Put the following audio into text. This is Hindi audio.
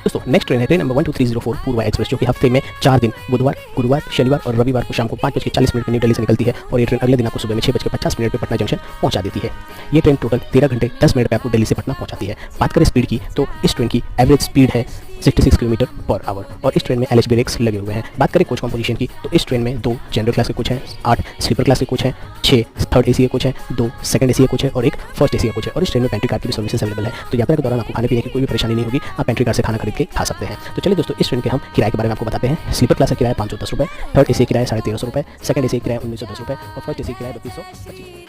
दोस्तों नेक्स्ट ट्रेन है ट्रेन नंबर 12304 पूर्वा एक्सप्रेस, जो कि हफ्ते में 4 दिन बुधवार, गुरुवार, शनिवार और रविवार को शाम को 5:40 न्यू दिल्ली से निकलती है और ये ट्रेन अगले दिन आपको सुबह में 6:50 पे पटना जंक्शन पहुंचा देती है। ये ट्रेन टोटल 13 घंटे 10 मिनट पे आपको दिल्ली से पटना पहुंचाती है। बात करें स्पीड की तो इस ट्रेन की एवरेज स्पीड है 66 किलोमीटर पर आवर और इस ट्रेन में LHB ब्रेक्स लगे हुए हैं। बात करें कोच कॉम्पोजिशन की तो इस ट्रेन में 2 जनरल क्लास के कोच हैं, 8 स्लीपर क्लास के कोच हैं, 6 थर्ड AC के कोच हैं, 2 सेकंड AC के कोच हैं और 1 फर्स्ट AC के कोच है और इस ट्रेन में पेंट्री कार की भी सर्विसेज अवेलेबल है। तो यात्रा के दौरान आपको खाने पीने की कोई भी परेशानी नहीं होगी, आप पेंट्री कार से खाना खरीद के खा सकते हैं। तो चलिए दोस्तों इस ट्रेन के हम किराए के बारे में आपको बताते हैं। स्लीपर क्लास का किराया 510 रुपये, थर्ड AC किराया 1350 रुपये, सेकंड AC किराया 1910 रुपये और फर्स्ट AC किराया 3225।